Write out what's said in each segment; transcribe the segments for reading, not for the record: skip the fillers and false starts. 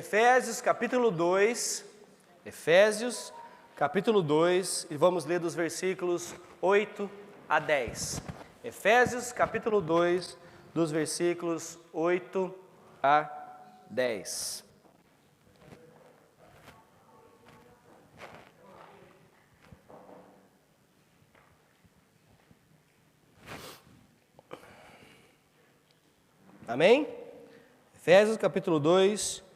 Efésios capítulo 2, e vamos ler dos versículos 8 a 10. Efésios capítulo 2, dos versículos 8 a 10. Amém? Efésios capítulo 2,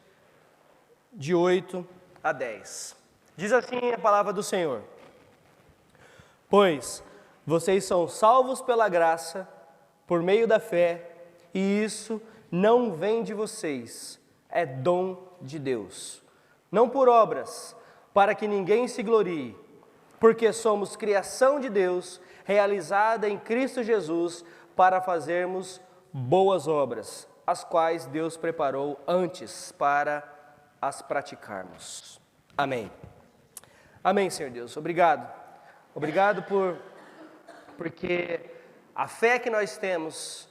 de 8 a 10. Diz assim a palavra do Senhor: Pois vocês são salvos pela graça, por meio da fé, e isso não vem de vocês, é dom de Deus. Não por obras, para que ninguém se glorie, porque somos criação de Deus, realizada em Cristo Jesus, para fazermos boas obras, as quais Deus preparou antes para as praticarmos. Amém. Amém, Senhor Deus. Obrigado. Obrigado porque a fé que nós temos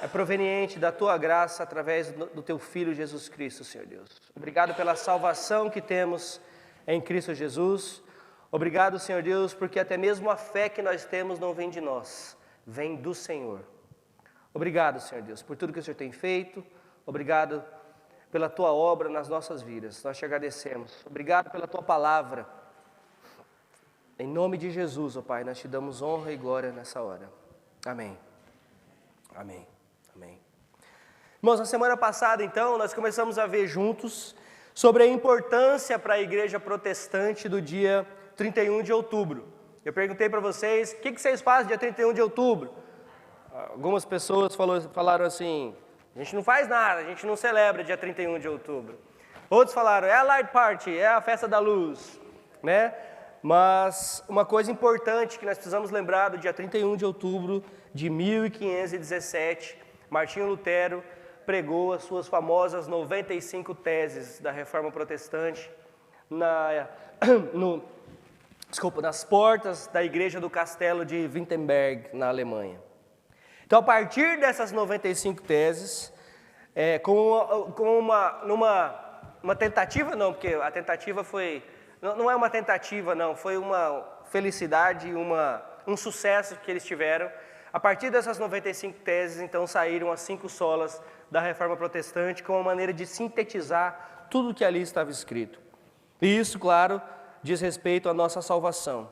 é proveniente da Tua graça através do Teu Filho Jesus Cristo, Senhor Deus. Obrigado pela salvação que temos em Cristo Jesus. Obrigado, Senhor Deus, porque até mesmo a fé que nós temos não vem de nós, vem do Senhor. Obrigado, Senhor Deus, por tudo que o Senhor tem feito. Obrigado pela Tua obra nas nossas vidas. Nós te agradecemos. Obrigado pela Tua palavra. Em nome de Jesus, ó Pai, nós te damos honra e glória nessa hora. Amém. Amém. Amém. Irmãos, na semana passada, então, nós começamos a ver juntos sobre a importância para a igreja protestante do dia 31 de outubro. Eu perguntei para vocês, o que vocês fazem dia 31 de outubro? Algumas pessoas falaram assim: a gente não faz nada, a gente não celebra dia 31 de outubro. Outros falaram: é a Light Party, é a festa da luz, né? Mas uma coisa importante que nós precisamos lembrar do dia 31 de outubro de 1517, Martinho Lutero pregou as suas famosas 95 teses da Reforma Protestante nas portas da igreja do castelo de Wittenberg, na Alemanha. Então, a partir dessas 95 teses, numa tentativa, não, porque a tentativa foi, não é uma tentativa, não, foi uma felicidade, um sucesso que eles tiveram. A partir dessas 95 teses, então, saíram as 5 solas da Reforma Protestante, como uma maneira de sintetizar tudo que ali estava escrito. E isso, claro, diz respeito à nossa salvação.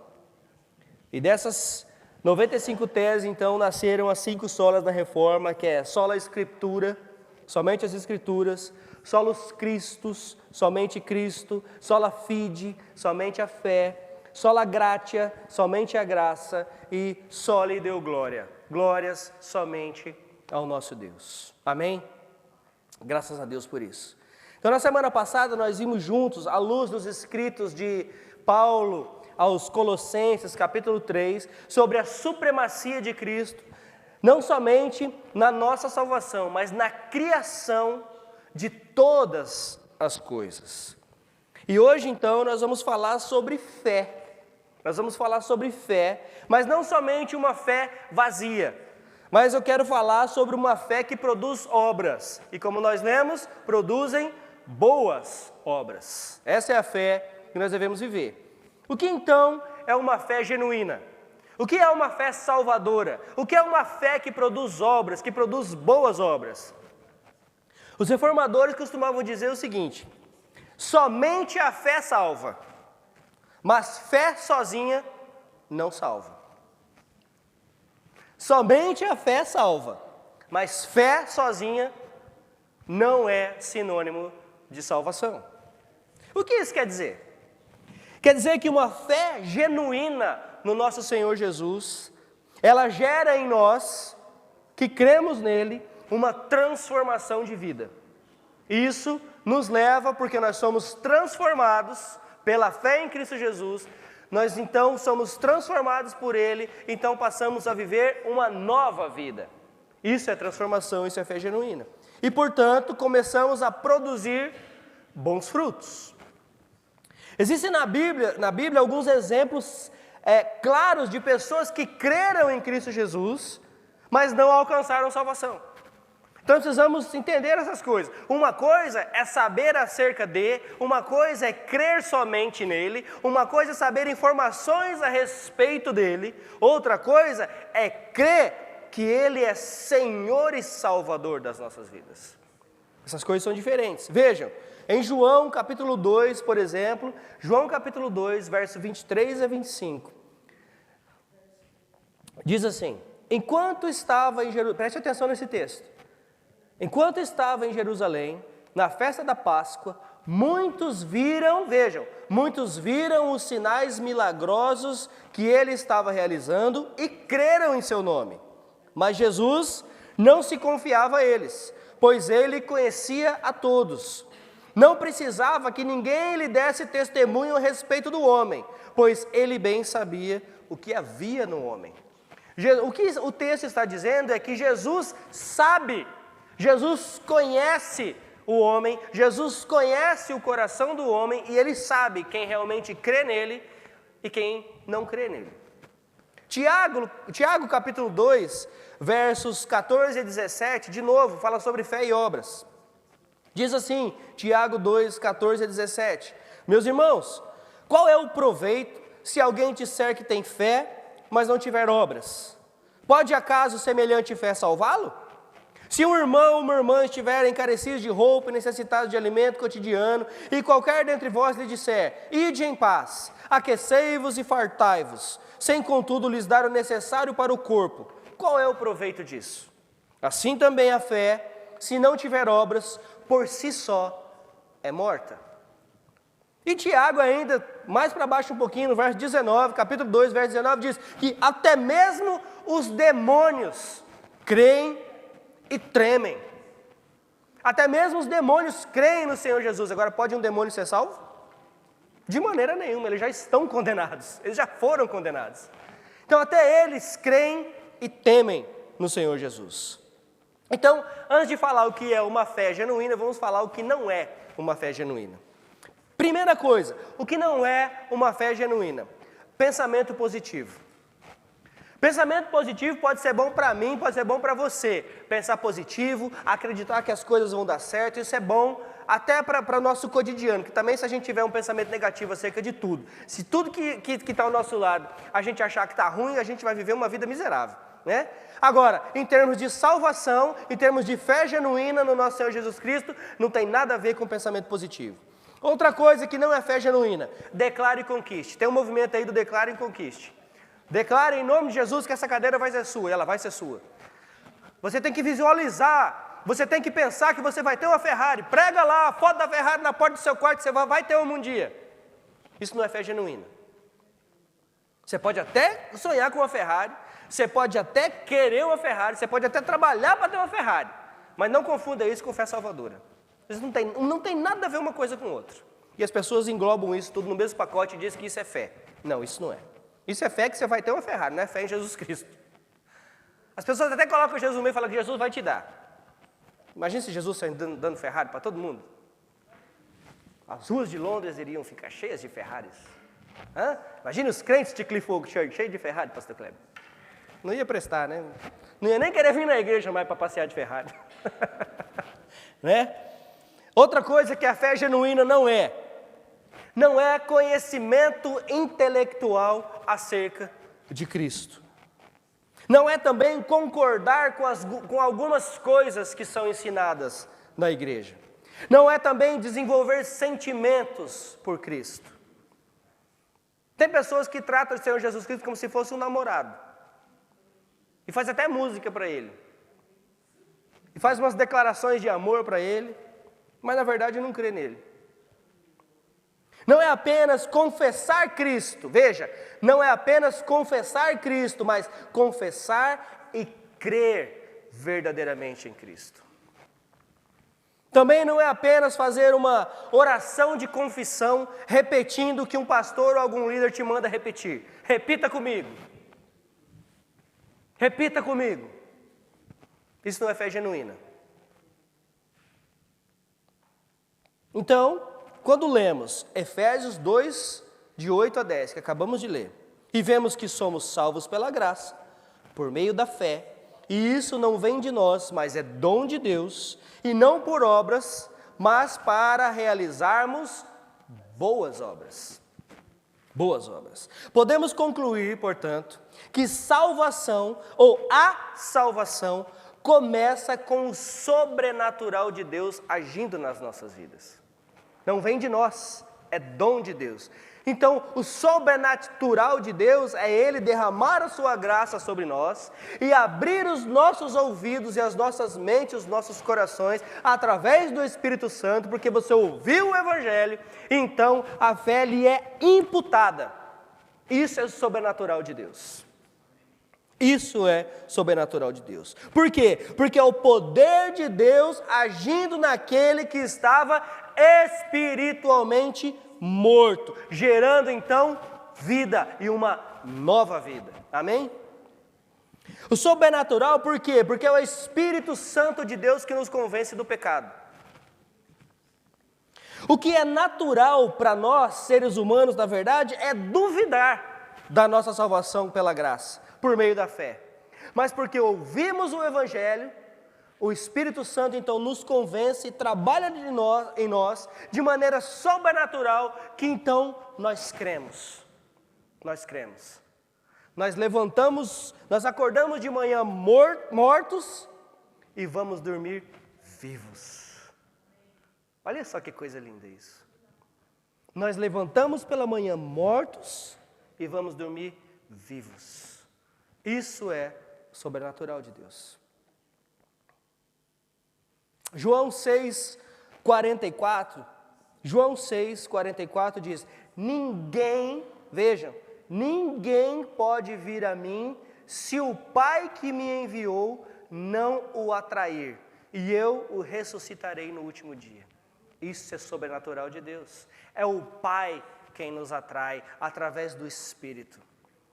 E dessas 95 teses, então, nasceram as 5 solas da Reforma, que é sola Escritura, somente as Escrituras, solus Christus, somente Cristo, sola Fide, somente a fé, sola Gratia, somente a graça, e soli Deo Glória, glórias somente ao nosso Deus. Amém? Graças a Deus por isso. Então, na semana passada, nós vimos juntos, à luz dos escritos de Paulo aos Colossenses, capítulo 3, sobre a supremacia de Cristo, não somente na nossa salvação, mas na criação de todas as coisas. E hoje, então, nós vamos falar sobre fé. Nós vamos falar sobre fé, mas não somente uma fé vazia, mas eu quero falar sobre uma fé que produz obras. E como nós lemos, produzem boas obras. Essa é a fé que nós devemos viver. O que então é uma fé genuína? O que é uma fé salvadora? O que é uma fé que produz obras, que produz boas obras? Os reformadores costumavam dizer o seguinte: somente a fé salva, mas fé sozinha não salva. Somente a fé salva, mas fé sozinha não é sinônimo de salvação. O que isso quer dizer? Quer dizer que uma fé genuína no nosso Senhor Jesus, ela gera em nós, que cremos nele, uma transformação de vida. Isso nos leva, porque nós somos transformados pela fé em Cristo Jesus, nós então somos transformados por ele, então passamos a viver uma nova vida. Isso é transformação, isso é fé genuína. E, portanto, começamos a produzir bons frutos. Existem na Bíblia alguns exemplos claros de pessoas que creram em Cristo Jesus, mas não alcançaram salvação. Então precisamos entender essas coisas. Uma coisa é saber acerca de, uma coisa é crer somente nele, uma coisa é saber informações a respeito dele, outra coisa é crer que ele é Senhor e Salvador das nossas vidas. Essas coisas são diferentes. Vejam, em João capítulo 2, por exemplo, João capítulo 2, verso 23 a 25, diz assim: enquanto estava em Jerusalém, preste atenção nesse texto. Enquanto estava em Jerusalém, na festa da Páscoa, muitos viram, vejam, muitos viram os sinais milagrosos que ele estava realizando e creram em seu nome. Mas Jesus não se confiava a eles, pois ele conhecia a todos. Não precisava que ninguém lhe desse testemunho a respeito do homem, pois ele bem sabia o que havia no homem. O que o texto está dizendo é que Jesus sabe, Jesus conhece o homem, Jesus conhece o coração do homem e ele sabe quem realmente crê nele e quem não crê nele. Tiago capítulo 2, versos 14 a 17, de novo, fala sobre fé e obras. Diz assim, Tiago 2, 14 a 17, meus irmãos, qual é o proveito se alguém disser que tem fé, mas não tiver obras? Pode acaso semelhante fé salvá-lo? Se um irmão ou uma irmã estiverem carecidos de roupa e necessitados de alimento cotidiano, e qualquer dentre vós lhe disser, ide em paz, aquecei-vos e fartai-vos, sem contudo lhes dar o necessário para o corpo, qual é o proveito disso? Assim também a fé, se não tiver obras, por si só é morta. E Tiago ainda, mais para baixo um pouquinho, no verso 19, capítulo 2, verso 19, diz que até mesmo os demônios creem e tremem. Até mesmo os demônios creem no Senhor Jesus. Agora, pode um demônio ser salvo? De maneira nenhuma, eles já estão condenados, eles já foram condenados. Então, até eles creem e temem no Senhor Jesus. Então, antes de falar o que é uma fé genuína, vamos falar o que não é uma fé genuína. Primeira coisa, o que não é uma fé genuína? Pensamento positivo. Pensamento positivo pode ser bom para mim, pode ser bom para você. Pensar positivo, acreditar que as coisas vão dar certo, isso é bom até para o nosso cotidiano, que também se a gente tiver um pensamento negativo acerca de tudo, se tudo que está ao nosso lado a gente achar que está ruim, a gente vai viver uma vida miserável, né? Agora, em termos de salvação, em termos de fé genuína no nosso Senhor Jesus Cristo, não tem nada a ver com pensamento positivo. Outra coisa que não é fé genuína, declare e conquiste. Tem um movimento aí do declare e conquiste. Declare em nome de Jesus que essa cadeira vai ser sua, ela vai ser sua. Você tem que visualizar, você tem que pensar que você vai ter uma Ferrari. Prega lá a foto da Ferrari na porta do seu quarto, você vai ter uma um dia. Isso não é fé genuína. Você pode até sonhar com uma Ferrari, você pode até querer uma Ferrari, você pode até trabalhar para ter uma Ferrari, mas não confunda isso com fé salvadora. Isso não tem nada a ver uma coisa com outra. E as pessoas englobam isso tudo no mesmo pacote e dizem que isso é fé. Não, isso não é. Isso é fé que você vai ter uma Ferrari, não é fé em Jesus Cristo. As pessoas até colocam Jesus no meio e falam que Jesus vai te dar. Imagina se Jesus sair dando Ferrari para todo mundo. As ruas de Londres iriam ficar cheias de Ferraris. Imagina os crentes de Clifford Church cheios de Ferrari, pastor Kleber. Não ia prestar, né? Não ia nem querer vir na igreja mais para passear de Ferrari. Né? Outra coisa que a fé genuína não é conhecimento intelectual acerca de Cristo. Não é também concordar com algumas coisas que são ensinadas na igreja. Não é também desenvolver sentimentos por Cristo. Tem pessoas que tratam o Senhor Jesus Cristo como se fosse um namorado. E faz até música para ele. E faz umas declarações de amor para ele, mas na verdade não crê nele. Não é apenas confessar Cristo, veja, não é apenas confessar Cristo, mas confessar e crer verdadeiramente em Cristo. Também não é apenas fazer uma oração de confissão, repetindo o que um pastor ou algum líder te manda repetir. Repita comigo. Repita comigo. Isso não é fé genuína. Então, quando lemos Efésios 2, de 8 a 10, que acabamos de ler, e vemos que somos salvos pela graça, por meio da fé, e isso não vem de nós, mas é dom de Deus, e não por obras, mas para realizarmos boas obras. Boas obras. Podemos concluir, portanto, que salvação, ou a salvação, começa com o sobrenatural de Deus agindo nas nossas vidas. Não vem de nós, é dom de Deus. Então, o sobrenatural de Deus é Ele derramar a sua graça sobre nós e abrir os nossos ouvidos e as nossas mentes, os nossos corações, através do Espírito Santo, porque você ouviu o Evangelho, então a fé lhe é imputada. Isso é o sobrenatural de Deus. Isso é sobrenatural de Deus. Por quê? Porque é o poder de Deus agindo naquele que estava espiritualmente morto, gerando então vida e uma nova vida. Amém? O sobrenatural por quê? Porque é o Espírito Santo de Deus que nos convence do pecado. O que é natural para nós, seres humanos, na verdade, é duvidar da nossa salvação pela graça, por meio da fé. Mas porque ouvimos o Evangelho, o Espírito Santo então nos convence e trabalha em nós de maneira sobrenatural, que então nós cremos. Nós cremos. Nós levantamos, nós acordamos de manhã mortos e vamos dormir vivos. Olha só que coisa linda isso. Nós levantamos pela manhã mortos e vamos dormir vivos. Isso é sobrenatural de Deus. João 6,44 diz: ninguém, vejam, ninguém pode vir a mim se o Pai que me enviou não o atrair, e eu o ressuscitarei no último dia. Isso é sobrenatural de Deus. É o Pai quem nos atrai através do Espírito.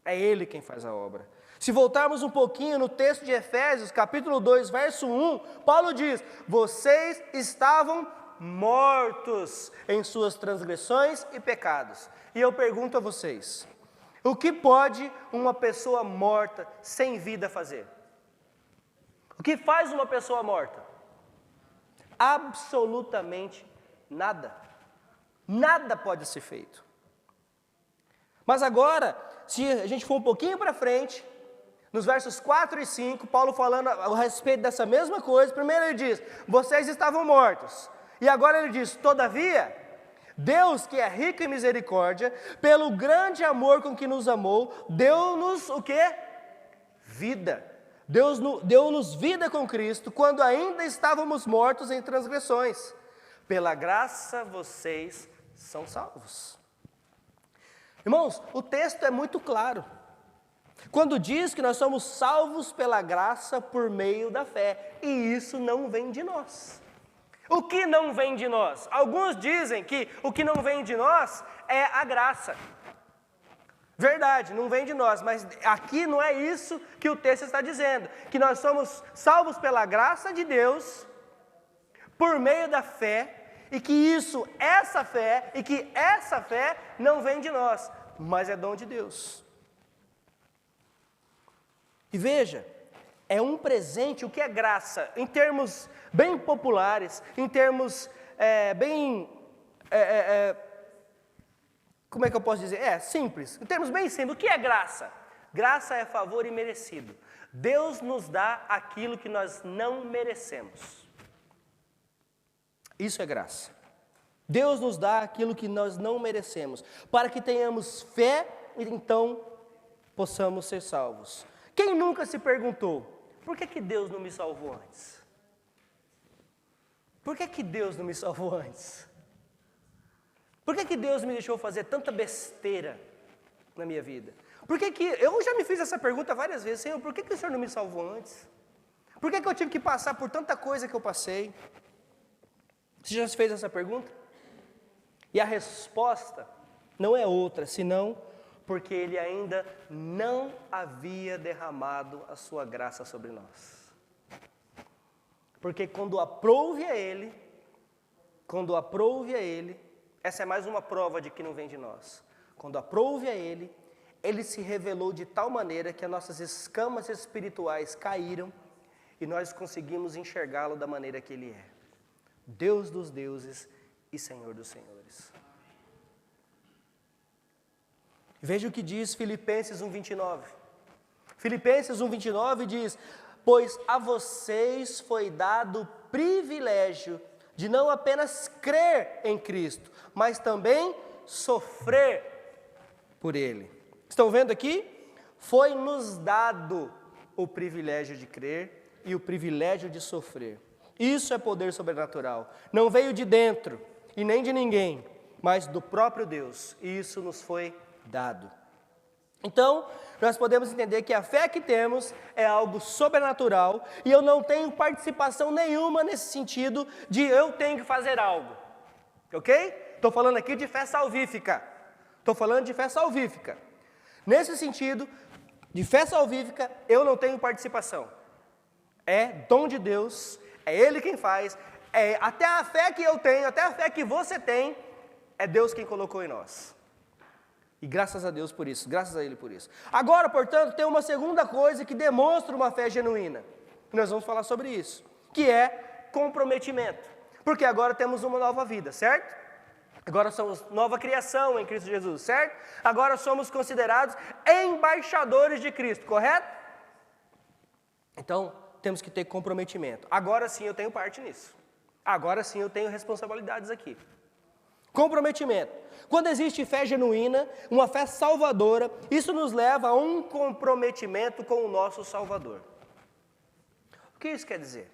É Ele quem faz a obra. Se voltarmos um pouquinho no texto de Efésios, capítulo 2, verso 1, Paulo diz: vocês estavam mortos em suas transgressões e pecados. E eu pergunto a vocês, o que pode uma pessoa morta, sem vida, fazer? O que faz uma pessoa morta? Absolutamente nada. Nada pode ser feito. Mas agora, se a gente for um pouquinho para frente, nos versos 4 e 5, Paulo falando a respeito dessa mesma coisa, primeiro ele diz: vocês estavam mortos. E agora ele diz: todavia, Deus, que é rico em misericórdia, pelo grande amor com que nos amou, deu-nos o quê? Vida. Deus deu-nos vida com Cristo, quando ainda estávamos mortos em transgressões. Pela graça vocês são salvos. Irmãos, o texto é muito claro. Quando diz que nós somos salvos pela graça por meio da fé, e isso não vem de nós. O que não vem de nós? Alguns dizem que o que não vem de nós é a graça. Verdade, não vem de nós, mas aqui não é isso que o texto está dizendo, que nós somos salvos pela graça de Deus, por meio da fé, e que essa fé não vem de nós, mas é dom de Deus. E veja, é um presente. O que é graça? Em termos bem populares, em termos como é que eu posso dizer? Simples. Em termos bem simples, o que é graça? Graça é favor imerecido. Deus nos dá aquilo que nós não merecemos. Isso é graça. Deus nos dá aquilo que nós não merecemos, para que tenhamos fé e então possamos ser salvos. Quem nunca se perguntou, por que Deus não me salvou antes? Por que Deus não me salvou antes? Por que Deus me deixou fazer tanta besteira na minha vida? Eu já me fiz essa pergunta várias vezes: Senhor, por que o Senhor não me salvou antes? Por que eu tive que passar por tanta coisa que eu passei? Você já se fez essa pergunta? E a resposta não é outra, senão porque Ele ainda não havia derramado a sua graça sobre nós. Porque quando aprouve a Ele, essa é mais uma prova de que não vem de nós. Quando aprouve a Ele, Ele se revelou de tal maneira que as nossas escamas espirituais caíram e nós conseguimos enxergá-lo da maneira que Ele é. Deus dos deuses e Senhor dos senhores. Veja o que diz Filipenses 1:29. Filipenses 1:29 diz: pois a vocês foi dado o privilégio de não apenas crer em Cristo, mas também sofrer por Ele. Estão vendo aqui? Foi nos dado o privilégio de crer e o privilégio de sofrer. Isso é poder sobrenatural. Não veio de dentro e nem de ninguém, mas do próprio Deus. E isso nos foi dado. Então, nós podemos entender que a fé que temos é algo sobrenatural e eu não tenho participação nenhuma nesse sentido de eu tenho que fazer algo. Ok? Estou falando aqui de fé salvífica. Estou falando de fé salvífica. Nesse sentido, de fé salvífica, eu não tenho participação. É dom de Deus, é Ele quem faz, até a fé que eu tenho, até a fé que você tem, é Deus quem colocou em nós. E graças a Deus por isso, graças a Ele por isso. Agora, portanto, tem uma segunda coisa que demonstra uma fé genuína. Nós vamos falar sobre isso, que é comprometimento. Porque agora temos uma nova vida, certo? Agora somos nova criação em Cristo Jesus, certo? Agora somos considerados embaixadores de Cristo, correto? Então, temos que ter comprometimento. Agora sim eu tenho parte nisso. Agora sim eu tenho responsabilidades aqui. Comprometimento. Quando existe fé genuína, uma fé salvadora, isso nos leva a um comprometimento com o nosso Salvador. O que isso quer dizer?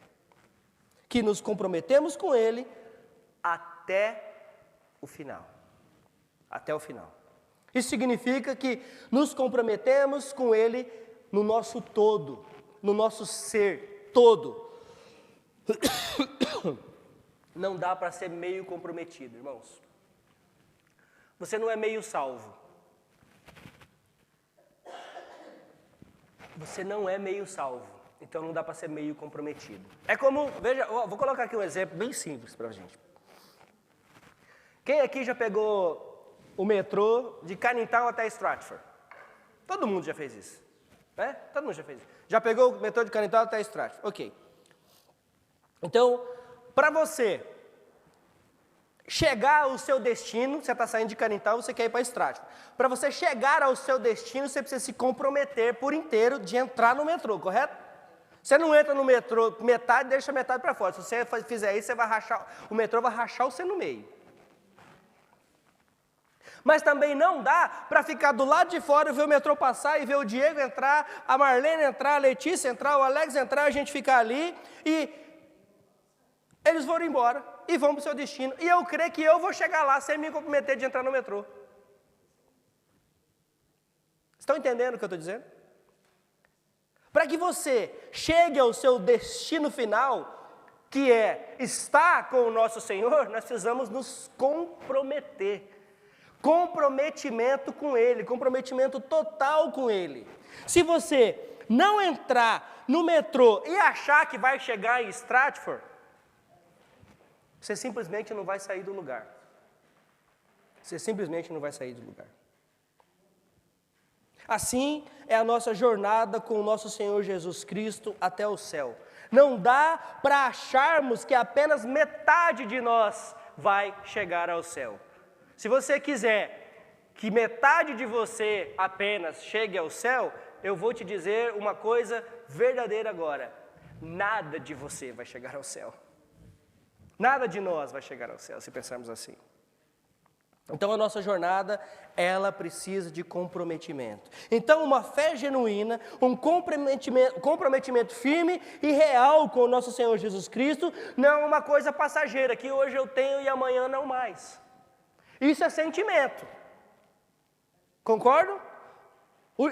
Que nos comprometemos com Ele até o final. Até o final. Isso significa que nos comprometemos com Ele no nosso todo, no nosso ser todo. Não dá para ser meio comprometido, irmãos. Você não é meio salvo. Você não é meio salvo. Então não dá para ser meio comprometido. É como, veja, vou colocar aqui um exemplo bem simples para a gente. Quem aqui já pegou o metrô de Cannintown até Stratford? Todo mundo já fez isso, né? Todo mundo já fez isso. Já pegou o metrô de Cannintown até Stratford? Ok. Então, para você chegar ao seu destino, você está saindo de Cannintown, você quer ir para Stratford. Para você chegar ao seu destino, você precisa se comprometer por inteiro de entrar no metrô, correto? Você não entra no metrô metade, deixa metade para fora. Se você fizer isso, você vai rachar, o metrô vai rachar você no meio. Mas também não dá para ficar do lado de fora e ver o metrô passar e ver o Diego entrar, a Marlene entrar, a Letícia entrar, o Alex entrar, a gente ficar ali e eles foram embora e vão para o seu destino. E eu creio que eu vou chegar lá sem me comprometer de entrar no metrô. Estão entendendo o que eu estou dizendo? Para que você chegue ao seu destino final, que é estar com o nosso Senhor, nós precisamos nos comprometer. Comprometimento com Ele, comprometimento total com Ele. Se você não entrar no metrô e achar que vai chegar em Stratford, você simplesmente não vai sair do lugar. Você simplesmente não vai sair do lugar. Assim é a nossa jornada com o nosso Senhor Jesus Cristo até o céu. Não dá para acharmos que apenas metade de nós vai chegar ao céu. Se você quiser que metade de você apenas chegue ao céu, eu vou te dizer uma coisa verdadeira agora. Nada de você vai chegar ao céu. Nada de nós vai chegar ao céu, se pensarmos assim. Então a nossa jornada, ela precisa de comprometimento. Então uma fé genuína, um comprometimento firme e real com o nosso Senhor Jesus Cristo, não é uma coisa passageira, que hoje eu tenho e amanhã não mais. Isso é sentimento. Concordam?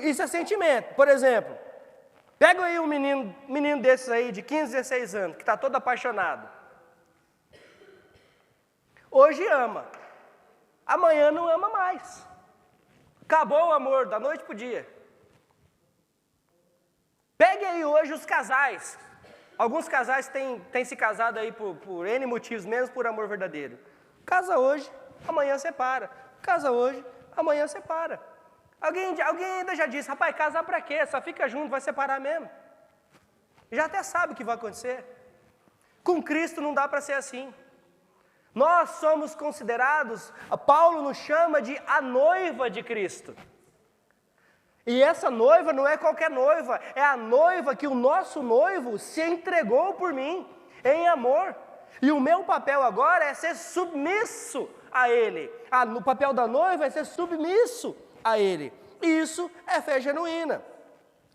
Isso é sentimento. Por exemplo, pega aí um menino desses aí, de 15, 16 anos, que está todo apaixonado. Hoje ama. Amanhã não ama mais. Acabou o amor, da noite para o dia. Pegue aí hoje os casais. Alguns casais têm se casado aí por N motivos, menos por amor verdadeiro. Casa hoje, amanhã separa. Casa hoje, amanhã separa. Alguém ainda já disse, rapaz, casar para quê? Só fica junto, vai separar mesmo. Já até sabe o que vai acontecer. Com Cristo não dá para ser assim. Nós somos considerados, Paulo nos chama de a noiva de Cristo. E essa noiva não é qualquer noiva, é a noiva que o nosso noivo se entregou por mim, em amor. E o meu papel agora é ser submisso a Ele. O papel da noiva é ser submisso a Ele. Isso é fé genuína.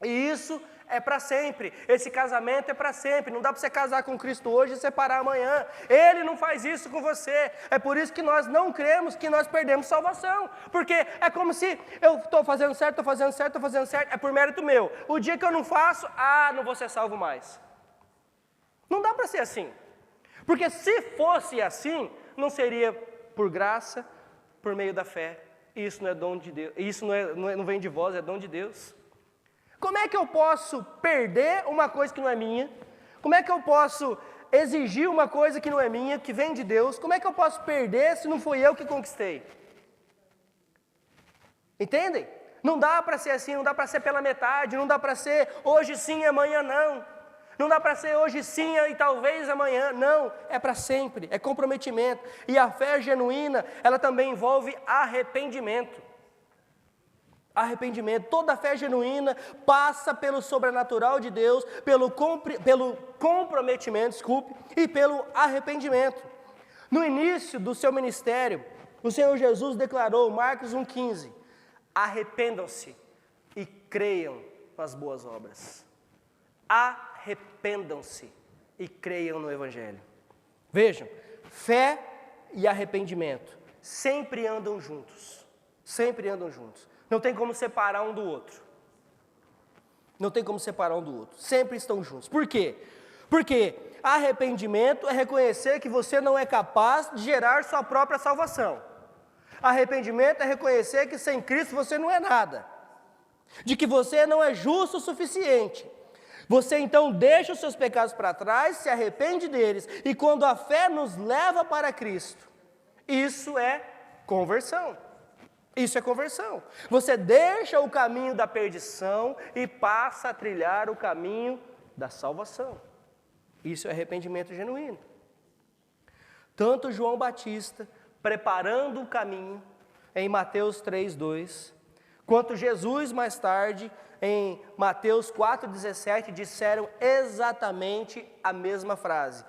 E isso é para sempre. Esse casamento é para sempre. Não dá para você casar com Cristo hoje e separar amanhã. Ele não faz isso com você. É por isso que nós não cremos que nós perdemos salvação. Porque é como se eu estou fazendo certo, estou fazendo certo, estou fazendo certo. É por mérito meu. O dia que eu não faço, não vou ser salvo mais. Não dá para ser assim. Porque se fosse assim, não seria por graça, por meio da fé. Isso não é dom de Deus. Isso não vem de vós, é dom de Deus. Como é que eu posso perder uma coisa que não é minha? Como é que eu posso exigir uma coisa que não é minha, que vem de Deus? Como é que eu posso perder se não fui eu que conquistei? Entendem? Não dá para ser assim, não dá para ser pela metade, não dá para ser hoje sim e amanhã não. Não dá para ser hoje sim e talvez amanhã, não. É para sempre, é comprometimento. E a fé genuína, ela também envolve arrependimento. Arrependimento, toda fé genuína passa pelo sobrenatural de Deus, pelo comprometimento, e pelo arrependimento. No início do seu ministério, o Senhor Jesus declarou, Marcos 1,15, arrependam-se e creiam nas boas obras. Arrependam-se e creiam no Evangelho. Vejam, fé e arrependimento sempre andam juntos, sempre andam juntos. Não tem como separar um do outro. Não tem como separar um do outro. Sempre estão juntos. Por quê? Porque arrependimento é reconhecer que você não é capaz de gerar sua própria salvação. Arrependimento é reconhecer que sem Cristo você não é nada. De que você não é justo o suficiente. Você então deixa os seus pecados para trás, se arrepende deles. E quando a fé nos leva para Cristo, isso é conversão. Isso é conversão. Você deixa o caminho da perdição e passa a trilhar o caminho da salvação. Isso é arrependimento genuíno. Tanto João Batista, preparando o caminho, em Mateus 3:2, quanto Jesus mais tarde, em Mateus 4:17, disseram exatamente a mesma frase.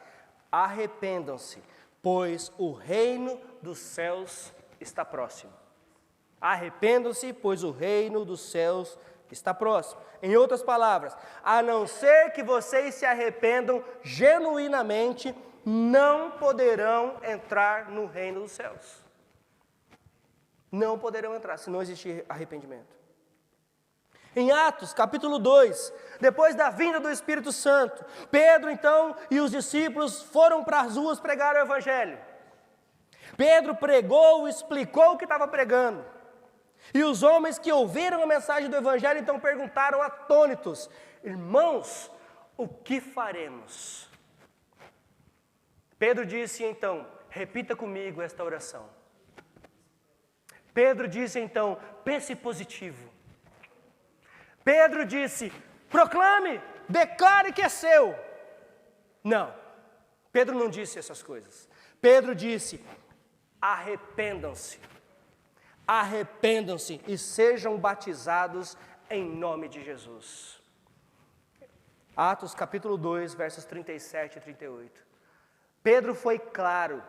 Arrependam-se, pois o reino dos céus está próximo. Arrependam-se, pois o reino dos céus está próximo. Em outras palavras, a não ser que vocês se arrependam genuinamente, não poderão entrar no reino dos céus. Não poderão entrar, se não existir arrependimento. Em Atos, capítulo 2, depois da vinda do Espírito Santo, Pedro então e os discípulos foram para as ruas pregar o Evangelho. Pedro pregou, explicou o que estava pregando. E os homens que ouviram a mensagem do Evangelho então perguntaram atônitos: irmãos, o que faremos? Pedro disse então, repita comigo esta oração. Pedro disse então, pense positivo. Pedro disse, proclame, declare que é seu. Não, Pedro não disse essas coisas. Pedro disse, arrependam-se. Arrependam-se e sejam batizados em nome de Jesus. Atos capítulo 2, versos 37 e 38. Pedro foi claro.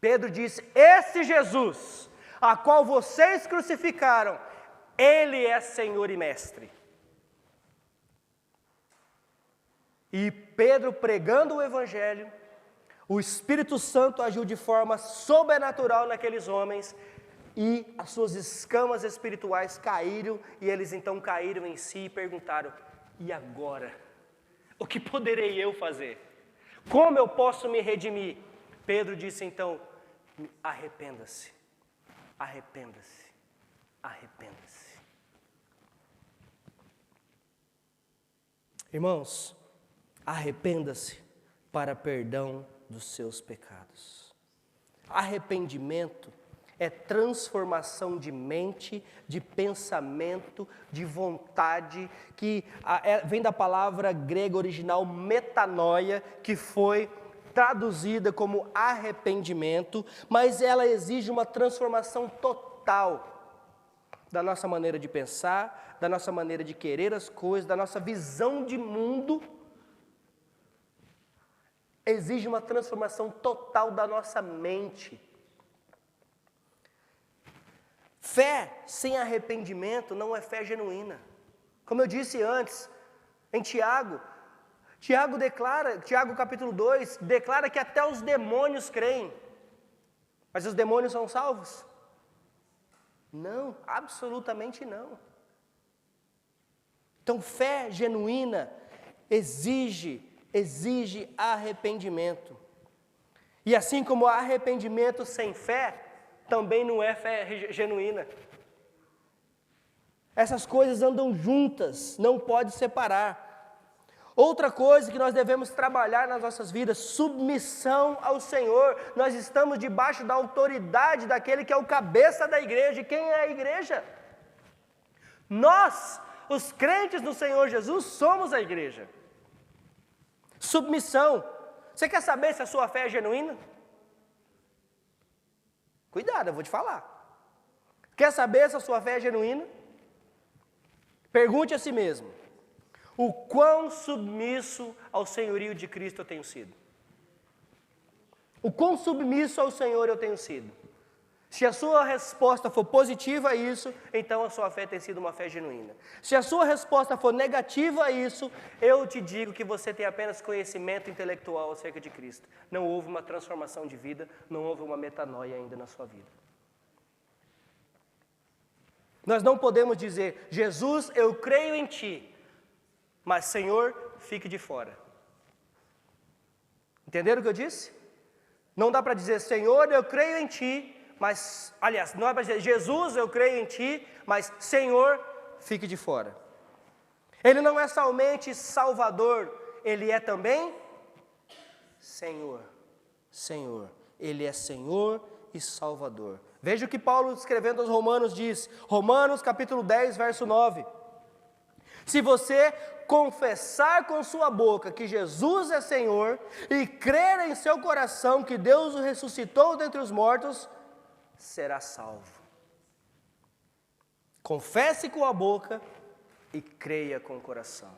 Pedro disse, esse Jesus, a qual vocês crucificaram, Ele é Senhor e Mestre. E Pedro pregando o Evangelho, o Espírito Santo agiu de forma sobrenatural naqueles homens, e as suas escamas espirituais caíram, e eles então caíram em si e perguntaram, e agora? O que poderei eu fazer? Como eu posso me redimir? Pedro disse então, arrependa-se, arrependa-se, arrependa-se. Irmãos, arrependa-se para perdão dos seus pecados. Arrependimento é transformação de mente, de pensamento, de vontade, que vem da palavra grega original metanoia, que foi traduzida como arrependimento, mas ela exige uma transformação total da nossa maneira de pensar, da nossa maneira de querer as coisas, da nossa visão de mundo. Exige uma transformação total da nossa mente. Fé sem arrependimento não é fé genuína. Como eu disse antes, em Tiago capítulo 2, declara que até os demônios creem. Mas os demônios são salvos? Não, absolutamente não. Então, fé genuína exige arrependimento. E assim como arrependimento sem fé, também não é fé genuína. Essas coisas andam juntas, não pode separar. Outra coisa que nós devemos trabalhar nas nossas vidas, submissão ao Senhor. Nós estamos debaixo da autoridade daquele que é o cabeça da igreja. E quem é a igreja? Nós, os crentes no Senhor Jesus, somos a igreja. Submissão. Você quer saber se a sua fé é genuína? Cuidado, eu vou te falar. Quer saber se a sua fé é genuína? Pergunte a si mesmo. O quão submisso ao senhorio de Cristo eu tenho sido? O quão submisso ao Senhor eu tenho sido? Se a sua resposta for positiva a isso, então a sua fé tem sido uma fé genuína. Se a sua resposta for negativa a isso, eu te digo que você tem apenas conhecimento intelectual acerca de Cristo. Não houve uma transformação de vida, não houve uma metanoia ainda na sua vida. Nós não podemos dizer, Jesus, eu creio em Ti, mas Senhor, fique de fora. Entenderam o que eu disse? Não dá para dizer, Senhor, eu creio em Ti, mas, aliás, não é para dizer, Jesus, eu creio em Ti, mas Senhor, fique de fora. Ele não é somente Salvador, Ele é também Senhor. Senhor, Ele é Senhor e Salvador. Veja o que Paulo, escrevendo aos Romanos, diz, Romanos capítulo 10, verso 9. Se você confessar com sua boca que Jesus é Senhor e crer em seu coração que Deus o ressuscitou dentre os mortos, será salvo. Confesse com a boca e creia com o coração.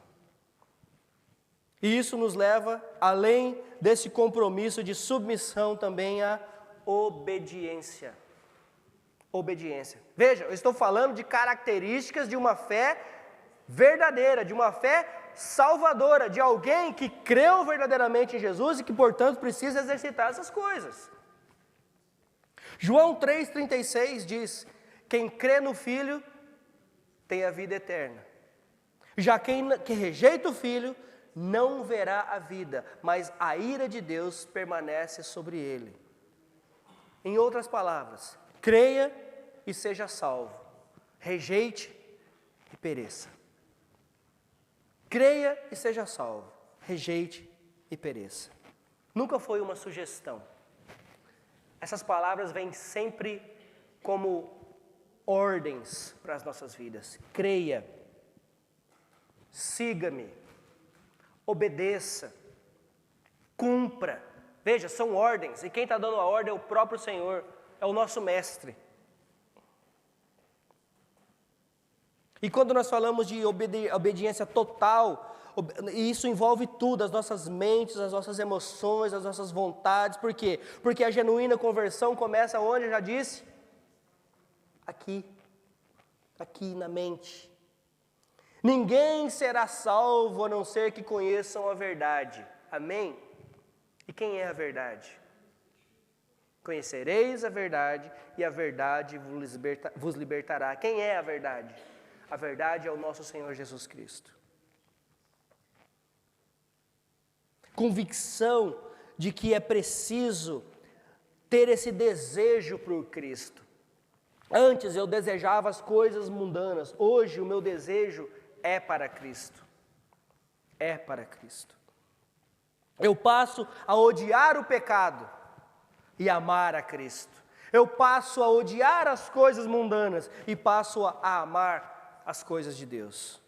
E isso nos leva, além desse compromisso de submissão, também à obediência. Obediência. Veja, eu estou falando de características de uma fé verdadeira, de uma fé salvadora, de alguém que creu verdadeiramente em Jesus e que, portanto, precisa exercitar essas coisas. João 3,36 diz, quem crê no Filho tem a vida eterna. Já quem rejeita o Filho não verá a vida, mas a ira de Deus permanece sobre ele. Em outras palavras, creia e seja salvo, rejeite e pereça. Creia e seja salvo, rejeite e pereça. Nunca foi uma sugestão. Essas palavras vêm sempre como ordens para as nossas vidas. Creia, siga-me, obedeça, cumpra. Veja, são ordens, e quem está dando a ordem é o próprio Senhor, é o nosso mestre. E quando nós falamos de obediência total, isso envolve tudo, as nossas mentes, as nossas emoções, as nossas vontades. Por quê? Porque a genuína conversão começa onde, eu já disse? Aqui na mente. Ninguém será salvo a não ser que conheçam a verdade. Amém? E quem é a verdade? Conhecereis a verdade e a verdade vos libertará. Quem é a verdade? A verdade é o nosso Senhor Jesus Cristo. Convicção de que é preciso ter esse desejo por Cristo. Antes eu desejava as coisas mundanas, hoje o meu desejo é para Cristo. É para Cristo. Eu passo a odiar o pecado e amar a Cristo. Eu passo a odiar as coisas mundanas e passo a amar as coisas de Deus.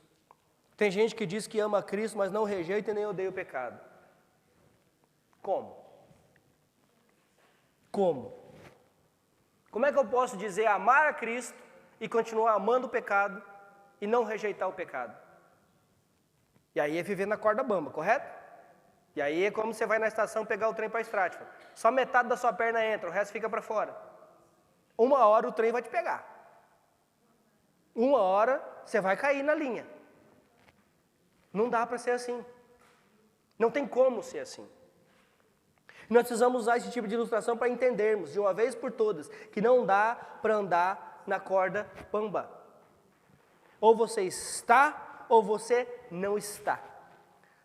Tem gente que diz que ama Cristo, mas não rejeita e nem odeia o pecado. Como? Como? Como é que eu posso dizer amar a Cristo e continuar amando o pecado e não rejeitar o pecado? E aí é viver na corda bamba, correto? E aí é como você vai na estação pegar o trem para a Estratifa. Só metade da sua perna entra, o resto fica para fora. Uma hora o trem vai te pegar. Uma hora você vai cair na linha. Não dá para ser assim. Não tem como ser assim. Nós precisamos usar esse tipo de ilustração para entendermos, de uma vez por todas, que não dá para andar na corda bamba. Ou você está, ou você não está.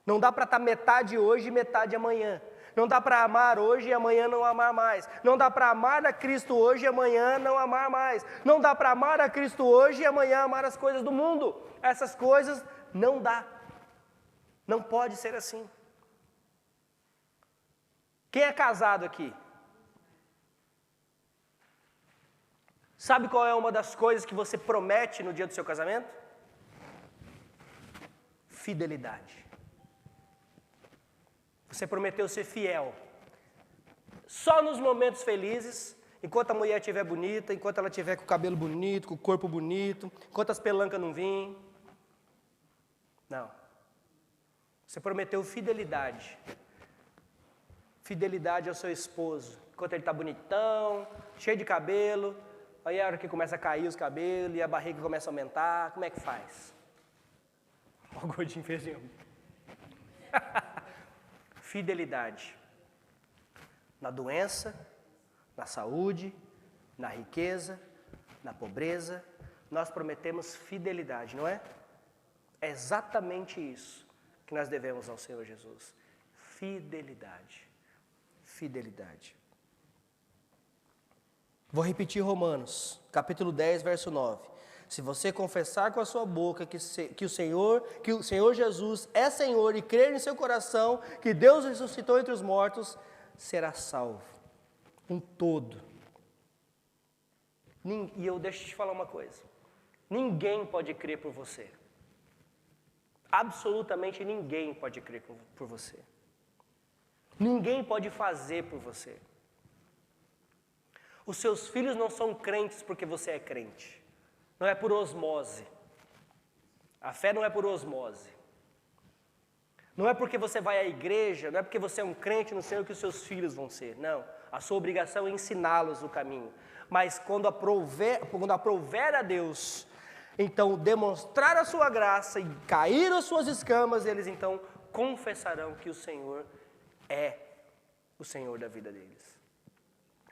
Não dá para estar metade hoje e metade amanhã. Não dá para amar hoje e amanhã não amar mais. Não dá para amar a Cristo hoje e amanhã não amar mais. Não dá para amar a Cristo hoje e amanhã amar as coisas do mundo. Essas coisas não dá. Não pode ser assim. Quem é casado aqui? Sabe qual é uma das coisas que você promete no dia do seu casamento? Fidelidade. Você prometeu ser fiel. Só nos momentos felizes, enquanto a mulher estiver bonita, enquanto ela estiver com o cabelo bonito, com o corpo bonito, enquanto as pelancas não vêm. Não. Você prometeu fidelidade. Fidelidade ao seu esposo. Enquanto ele está bonitão, cheio de cabelo, aí a hora que começa a cair os cabelos e a barriga começa a aumentar, como é que faz? Ó, o gordinho fez de Fidelidade. Na doença, na saúde, na riqueza, na pobreza, nós prometemos fidelidade, não é? É exatamente isso que nós devemos ao Senhor Jesus. Fidelidade. Fidelidade. Vou repetir Romanos, capítulo 10, verso 9. Se você confessar com a sua boca que o Senhor Jesus é Senhor e crer em seu coração que Deus ressuscitou entre os mortos, será salvo. Um todo. E eu deixo te falar uma coisa. Ninguém pode crer por você. Absolutamente ninguém pode crer por você. Ninguém pode fazer por você. Os seus filhos não são crentes porque você é crente. Não é por osmose. A fé não é por osmose. Não é porque você vai à igreja, não é porque você é um crente no Senhor que os seus filhos vão ser. Não. A sua obrigação é ensiná-los o caminho. Mas quando aprouver a Deus, então demonstrar a sua graça e cair as suas escamas, eles então confessarão que o Senhor é o Senhor da vida deles.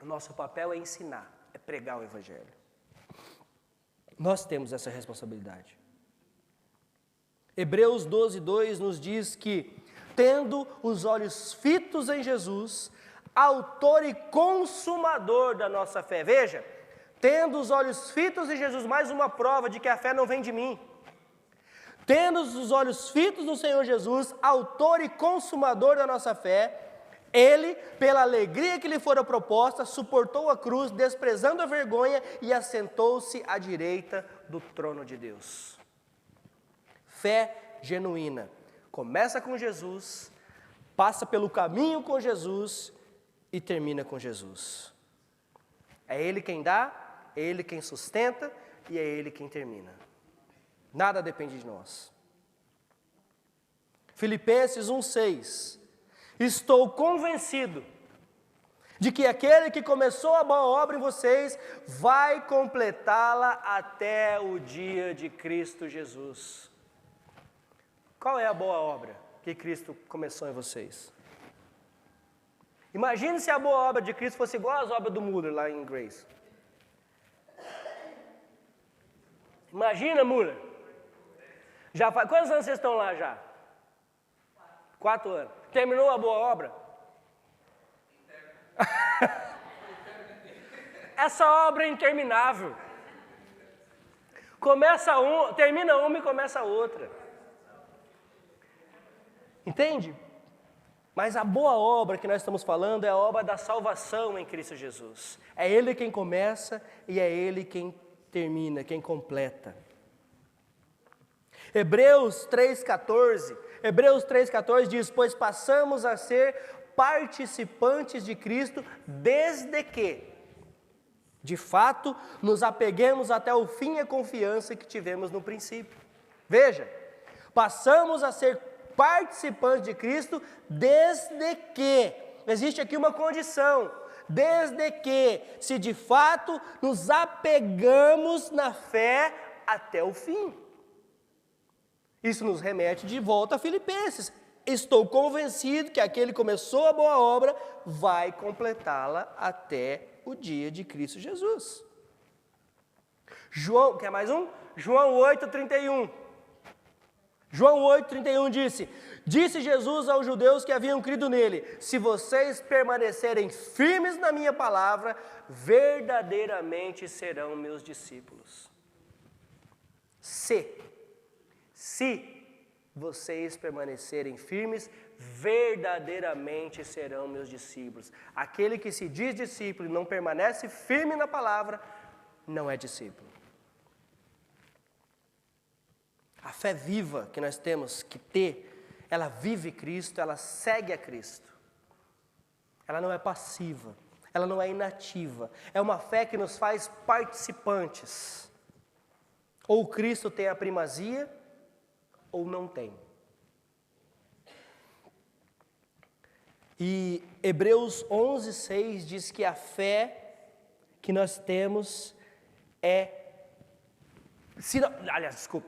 O nosso papel é ensinar, é pregar o Evangelho. Nós temos essa responsabilidade. Hebreus 12, 2 nos diz que, tendo os olhos fitos em Jesus, autor e consumador da nossa fé. Veja, tendo os olhos fitos em Jesus, mais uma prova de que a fé não vem de mim. Tendo os olhos fitos no Senhor Jesus, autor e consumador da nossa fé, Ele, pela alegria que lhe fora proposta, suportou a cruz, desprezando a vergonha, e assentou-se à direita do trono de Deus. Fé genuína. Começa com Jesus, passa pelo caminho com Jesus e termina com Jesus. É Ele quem dá, é Ele quem sustenta e é Ele quem termina. Nada depende de nós. Filipenses 1,6. Estou convencido de que aquele que começou a boa obra em vocês vai completá-la até o dia de Cristo Jesus. Qual é a boa obra que Cristo começou em vocês? Imagine se a boa obra de Cristo fosse igual às obras do Muller lá em Grace. Imagina, Muller. Quantos anos vocês estão lá já? 4 anos. Terminou a boa obra? Essa obra é interminável. Termina uma e começa a outra. Entende? Mas a boa obra que nós estamos falando é a obra da salvação em Cristo Jesus. É Ele quem começa e é Ele quem termina, quem completa. Hebreus 3,14 diz: pois passamos a ser participantes de Cristo desde que, de fato, nos apeguemos até o fim à confiança que tivemos no princípio. Veja, passamos a ser participantes de Cristo desde que, existe aqui uma condição, desde que, se de fato nos apegamos na fé até o fim. Isso nos remete de volta a Filipenses. Estou convencido que aquele que começou a boa obra vai completá-la até o dia de Cristo Jesus. João, quer mais um? João 8,31. João 8,31 disse Jesus aos judeus que haviam crido nele: se vocês permanecerem firmes na minha palavra, verdadeiramente serão meus discípulos. Se vocês permanecerem firmes, verdadeiramente serão meus discípulos. Aquele que se diz discípulo e não permanece firme na palavra, não é discípulo. A fé viva que nós temos que ter, ela vive Cristo, ela segue a Cristo. Ela não é passiva, ela não é inativa. É uma fé que nos faz participantes. Ou Cristo tem a primazia, ou não tem. E Hebreus 11,6 diz que a fé que nós temos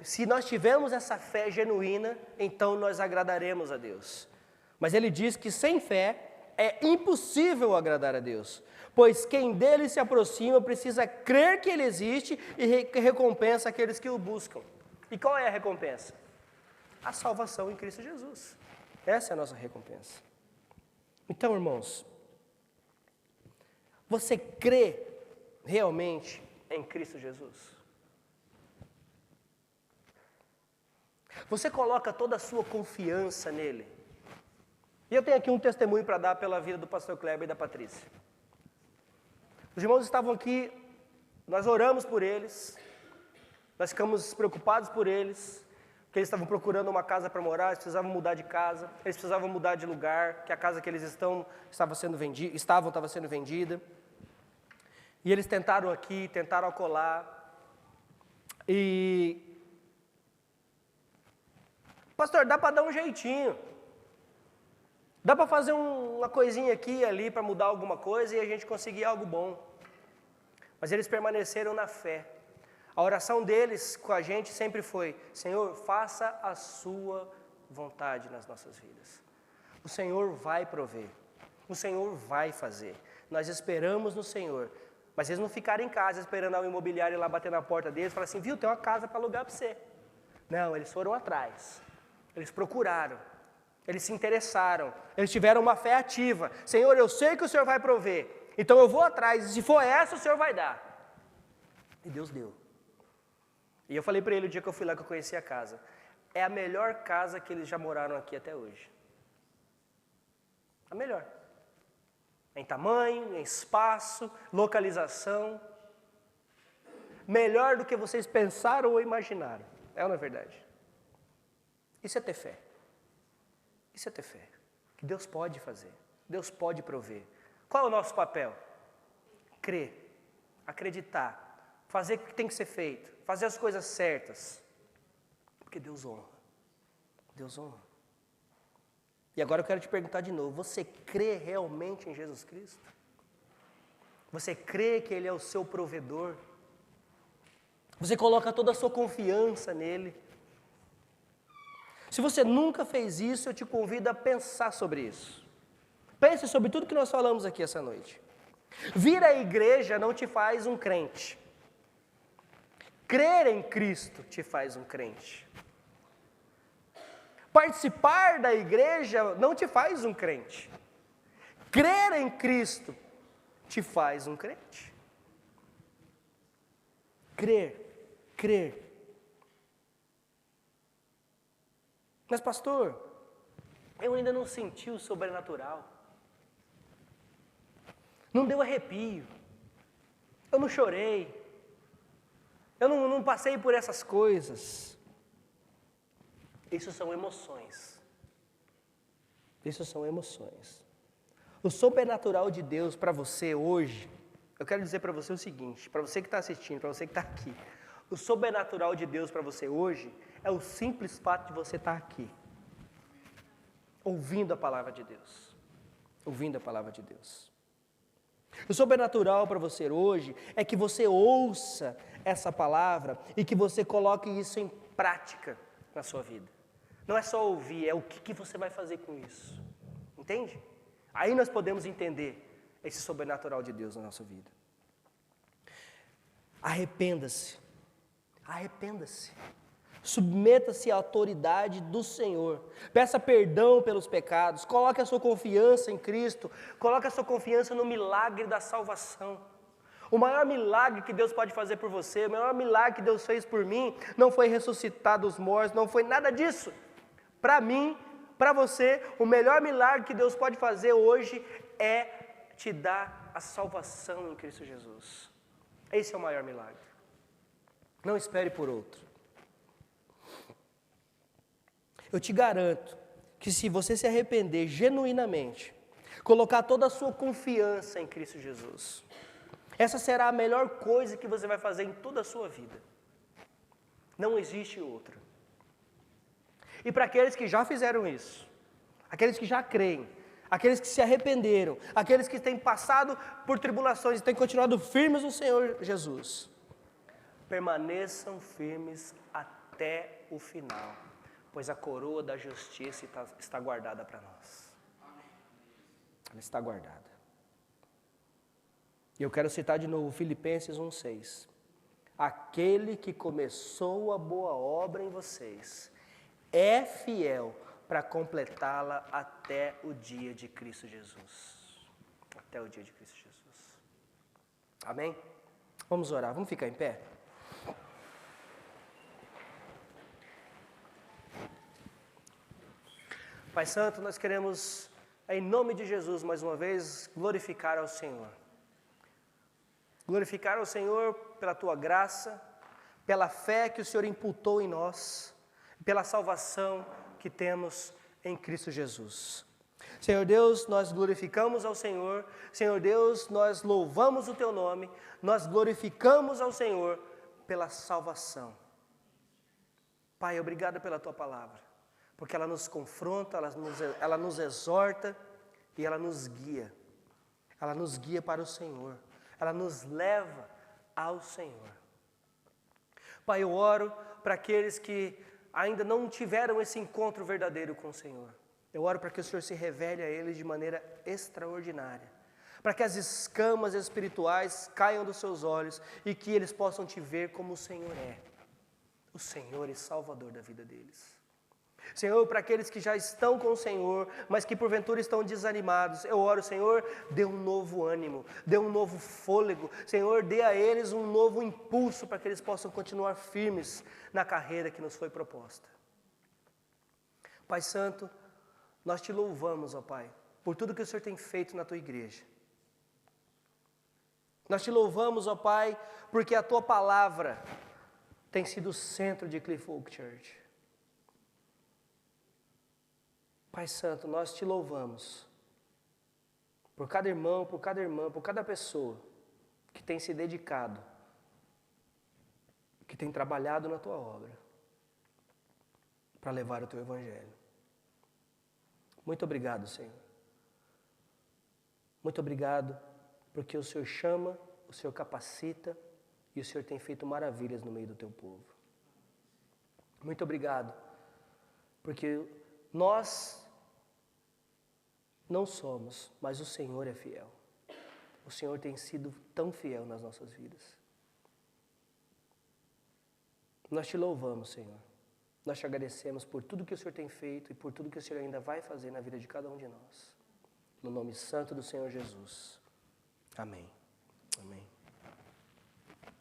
se nós tivermos essa fé genuína, então nós agradaremos a Deus. Mas ele diz que sem fé é impossível agradar a Deus, pois quem dele se aproxima precisa crer que ele existe e recompensa aqueles que o buscam. E qual é a recompensa? A salvação em Cristo Jesus. Essa é a nossa recompensa. Então, irmãos, você crê realmente em Cristo Jesus? Você coloca toda a sua confiança nele? E eu tenho aqui um testemunho para dar pela vida do pastor Kleber e da Patrícia. Os irmãos estavam aqui, nós oramos por eles, nós ficamos preocupados por eles, porque eles estavam procurando uma casa para morar, eles precisavam mudar de casa, eles precisavam mudar de lugar, que a casa que eles estava sendo vendida. E eles tentaram aqui, tentaram acolá. E pastor, dá para dar um jeitinho. Dá para fazer uma coisinha aqui e ali para mudar alguma coisa e a gente conseguir algo bom. Mas eles permaneceram na fé. A oração deles com a gente sempre foi: Senhor, faça a sua vontade nas nossas vidas. O Senhor vai prover. O Senhor vai fazer. Nós esperamos no Senhor. Mas eles não ficaram em casa esperando a imobiliária ir lá bater na porta deles e falar assim: viu, tem uma casa para alugar para você. Não, eles foram atrás. Eles procuraram. Eles se interessaram. Eles tiveram uma fé ativa. Senhor, eu sei que o Senhor vai prover. Então eu vou atrás. E se for essa, o Senhor vai dar. E Deus deu. E eu falei para ele o dia que eu fui lá, que eu conheci a casa: é a melhor casa que eles já moraram aqui até hoje. A melhor. Em tamanho, em espaço, localização. Melhor do que vocês pensaram ou imaginaram. É ou não é verdade? Isso é ter fé. Isso é ter fé. Que Deus pode fazer. Deus pode prover. Qual é o nosso papel? Crer. Acreditar. Fazer o que tem que ser feito. Fazer as coisas certas. Porque Deus honra. Deus honra. E agora eu quero te perguntar de novo: você crê realmente em Jesus Cristo? Você crê que Ele é o seu provedor? Você coloca toda a sua confiança nele? Se você nunca fez isso, eu te convido a pensar sobre isso. Pense sobre tudo que nós falamos aqui essa noite. Vir à igreja não te faz um crente. Crer em Cristo te faz um crente. Participar da igreja não te faz um crente. Crer em Cristo te faz um crente. Crer. Mas pastor, Eu ainda não senti o sobrenatural. Não deu arrepio. Eu não chorei. Eu não passei por essas coisas. Isso são emoções. Isso são emoções. O sobrenatural de Deus para você hoje, eu quero dizer para você o seguinte, para você que está assistindo, para você que está aqui, o sobrenatural de Deus para você hoje é o simples fato de você estar aqui, ouvindo a palavra de Deus. Ouvindo a palavra de Deus. O sobrenatural para você hoje é que você ouça essa palavra e que você coloque isso em prática na sua vida. Não é só ouvir, é o que você vai fazer com isso. Entende? Aí nós podemos entender esse sobrenatural de Deus na nossa vida. Arrependa-se. Arrependa-se. Submeta-se à autoridade do Senhor. Peça perdão pelos pecados. Coloque a sua confiança em Cristo. Coloque a sua confiança no milagre da salvação. O maior milagre que Deus pode fazer por você, o maior milagre que Deus fez por mim, não foi ressuscitar dos mortos, não foi nada disso. Para mim, para você, o melhor milagre que Deus pode fazer hoje é te dar a salvação em Cristo Jesus. Esse é o maior milagre. Não espere por outro. Eu te garanto que se você se arrepender genuinamente, colocar toda a sua confiança em Cristo Jesus, essa será a melhor coisa que você vai fazer em toda a sua vida. Não existe outra. E para aqueles que já fizeram isso, aqueles que já creem, aqueles que se arrependeram, aqueles que têm passado por tribulações e têm continuado firmes no Senhor Jesus, permaneçam firmes até o final, pois a coroa da justiça está guardada para nós. Ela está guardada. E eu quero citar de novo Filipenses 1,6. Aquele que começou a boa obra em vocês é fiel para completá-la até o dia de Cristo Jesus. Até o dia de Cristo Jesus. Amém? Vamos orar, vamos ficar em pé? Pai Santo, nós queremos, em nome de Jesus, mais uma vez, glorificar ao Senhor. Glorificar ao Senhor pela Tua graça, pela fé que o Senhor imputou em nós, pela salvação que temos em Cristo Jesus. Senhor Deus, nós glorificamos ao Senhor. Senhor Deus, nós louvamos o Teu nome. Nós glorificamos ao Senhor pela salvação. Pai, obrigado pela Tua palavra, porque ela nos confronta, ela nos exorta e ela nos guia. Ela nos guia para o Senhor. Ela nos leva ao Senhor. Pai, eu oro para aqueles que ainda não tiveram esse encontro verdadeiro com o Senhor. Eu oro para que o Senhor se revele a eles de maneira extraordinária, para que as escamas espirituais caiam dos seus olhos e que eles possam te ver como o Senhor é, o Senhor e Salvador da vida deles. Senhor, para aqueles que já estão com o Senhor, mas que porventura estão desanimados, eu oro, Senhor, dê um novo ânimo, dê um novo fôlego, Senhor, dê a eles um novo impulso para que eles possam continuar firmes na carreira que nos foi proposta. Pai Santo, nós te louvamos, ó Pai, por tudo que o Senhor tem feito na Tua igreja. Nós te louvamos, ó Pai, porque a Tua palavra tem sido o centro de Cliff Oak Church. Pai Santo, nós te louvamos por cada irmão, por cada irmã, por cada pessoa que tem se dedicado, que tem trabalhado na Tua obra para levar o Teu Evangelho. Muito obrigado, Senhor. Muito obrigado porque o Senhor chama, o Senhor capacita e o Senhor tem feito maravilhas no meio do Teu povo. Muito obrigado porque nós não somos, mas o Senhor é fiel. O Senhor tem sido tão fiel nas nossas vidas. Nós te louvamos, Senhor. Nós te agradecemos por tudo que o Senhor tem feito e por tudo que o Senhor ainda vai fazer na vida de cada um de nós. No nome santo do Senhor Jesus. Amém. Amém.